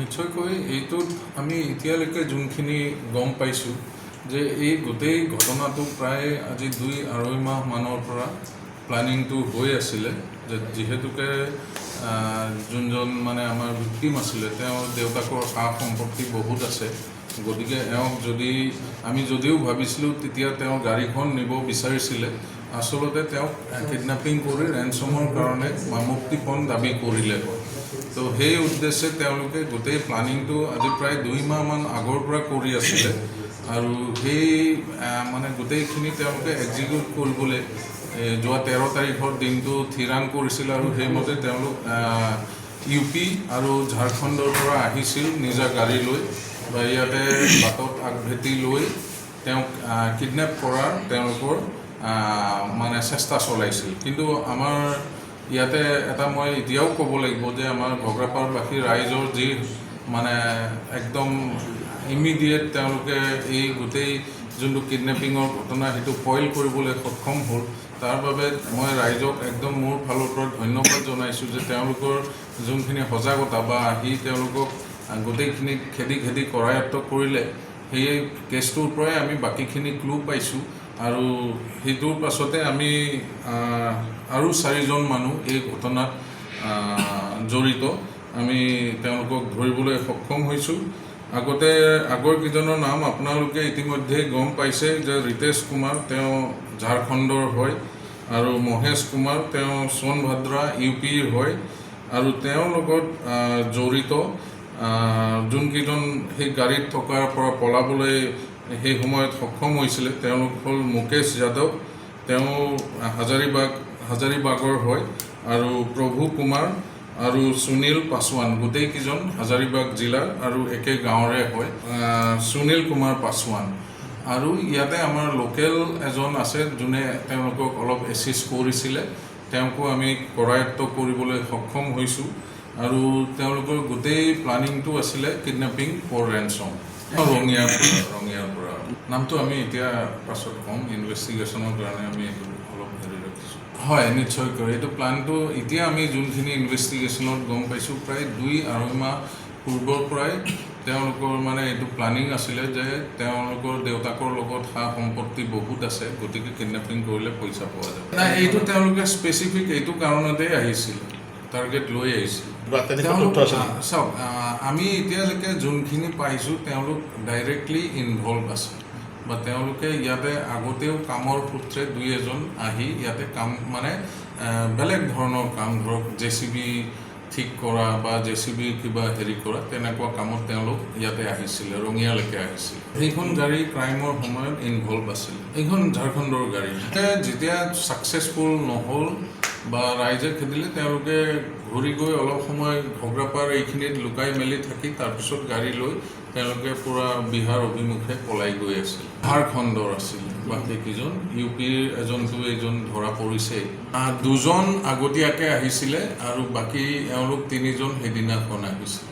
নিশ্চয়কৈ এইটোত আমি এতিয়ালৈকে যোনখিনি গম পাইছোঁ যে এই গোটেই ঘটনাটো প্ৰায় আজি 2-2.5 মাহমানৰ পৰা প্লানিংটো হৈ আছিলে যে যিহেতুকে যোনজন মানে আমাৰ ভিক্টিম আছিলে তেওঁৰ দেউতাকৰ সা সম্পত্তি বহুত আছে, গতিকে এওঁক আমি যদিও ভাবিছিলোঁ তেতিয়া তেওঁ গাড়ীখন নিব বিচাৰিছিলে, আচলতে তেওঁক কিডনেপিং কৰি ৰেঞ্চমৰ কাৰণে মুক্তিপণ দাবী কৰিলে। তো সেই উদ্দেশ্যে তেওঁলোকে গোটেই প্লানিংটো আজি প্ৰায় 2 মাহমান আগৰ পৰা কৰি আছিলে আৰু সেই মানে গোটেইখিনি তেওঁলোকে এক্সিকিউট কৰিবলৈ যোৱা 13 তাৰিখৰ দিনটো থিৰাং কৰিছিল আৰু সেইমতে তেওঁলোক UP আৰু ঝাৰখণ্ডৰ পৰা আহিছিল নিজা গাড়ী লৈ বা ইয়াতে বাটত আগভেটি লৈ তেওঁক কিডনেপ কৰাৰ তেওঁলোকৰ মানে চেষ্টা চলাইছিল। কিন্তু আমাৰ ইয়াতে এটা মই এতিয়াও ক'ব লাগিব যে আমাৰ ঘগ্ৰাপাৰবাসী ৰাইজৰ যি মানে একদম ইমিডিয়েট তেওঁলোকে এই গোটেই যোনটো কিডনেপিঙৰ ঘটনা সেইটো ফইল কৰিবলৈ সক্ষম হ'ল, তাৰ বাবে মই ৰাইজক একদম মোৰ ফালৰ পৰা ধন্যবাদ জনাইছোঁ যে তেওঁলোকৰ যোনখিনি সজাগতা বা আহি তেওঁলোকক গোটেইখিনি খেদি কৰায়ত্ব কৰিলে, সেই কেছটোৰ পৰাই আমি বাকীখিনি ক্লু পাইছোঁ আৰু সেইটোৰ পাছতে আমি আৰু 4জন মানুহ এই ঘটনাত জড়িত আমি তেওঁলোকক ধৰিবলৈ সক্ষম হৈছোঁ। আগৰ কেইজনৰ নাম আপোনালোকে ইতিমধ্যে গম পাইছে যে ৰিতেশ কুমাৰ তেওঁ ঝাৰখণ্ডৰ হয় আৰু মহেশ কুমাৰ তেওঁ সোণভদ্ৰা UPৰ হয় আৰু তেওঁৰ লগত জড়িত যোনকেইজন সেই গাড়ীত থকাৰ পৰা পলাবলৈ সেই সময়ত সক্ষম হৈছিলে তেওঁলোক হ'ল মুকেশ যাদৱ, তেওঁ হাজাৰিবাগৰ হয় আৰু প্ৰভু কুমাৰ আৰু সুনীল পাছৱান, গোটেইকেইজন হাজাৰিবাগ জিলাৰ আৰু একে গাঁৱৰে হয়। সুনীল কুমাৰ পাছৱান আৰু ইয়াতে আমাৰ লোকেল এজন আছে যোনে তেওঁলোকক অলপ এছিষ্ট কৰিছিলে, তেওঁকো আমি কৰায়ত্ব কৰিবলৈ সক্ষম হৈছোঁ আৰু তেওঁলোকৰ গোটেই প্লানিংটো আছিলে কিডনেপিং ফৰ ৰেঞ্চম। ৰঙিয়াৰ পৰা নামটো আমি এতিয়া পাছত ক'ম, ইনভেষ্টিগেশ্যনৰ কাৰণে আমি এইটো অলপ ৰাখিছোঁ। হয়, নিশ্চয়কৈ এইটো প্লানটো এতিয়া আমি যোনখিনি ইনভেষ্টিগেশ্যনত গম পাইছোঁ প্ৰায় 2-2.5 মাহ পূৰ্বৰ পৰাই তেওঁলোকৰ মানে এইটো প্লানিং আছিলে যে তেওঁলোকৰ দেউতাকৰ লগত সা সম্পত্তি বহুত আছে, গতিকে কিডনেপিং কৰিলে পইচা পোৱা যাব। নাই, এইটো তেওঁলোকে স্পেচিফিক এইটো কাৰণতেই আহিছিল, টাৰ্গেট লৈ আহিছিল। চাওক, আমি এতিয়ালৈকে যোনখিনি পাইছোঁ তেওঁলোক ডাইৰেক্টলি ইনভলভ আছে বা তেওঁলোকে ইয়াতে আগতেও কামৰ সূত্ৰে 2-এজন আহি ইয়াতে কাম মানে বেলেগ ধৰণৰ কাম, ধৰক JCB ঠিক কৰা বা JCB কিবা কৰা তেনেকুৱা কামত তেওঁলোক ইয়াতে আহিছিলে, ৰঙিয়ালৈকে আহিছিল। সেইখন গাড়ী ক্ৰাইমৰ সময়ত ইনভলভ আছিল। এইখন ঝাৰখণ্ডৰ গাড়ী। যেতিয়া ছাকচেছফুল নহ'ল বা ৰাইজে খেদিলে, তেওঁলোকে ঘূৰি গৈ অলপ সময় ঘগ্ৰাপাৰ এইখিনিত লুকাই মেলি থাকি তাৰপিছত গাড়ী লৈ তেওঁলোকে পূৰা বিহাৰ অভিমুখে পলাই গৈ আছিল। ঝাৰখণ্ডৰ আছিল বাকীকেইজন, UPৰ এইজন ধৰা পৰিছে। 2জন আগতীয়াকৈ আহিছিলে আৰু বাকী এওঁলোক 3জন সেইদিনাখন আহিছিল।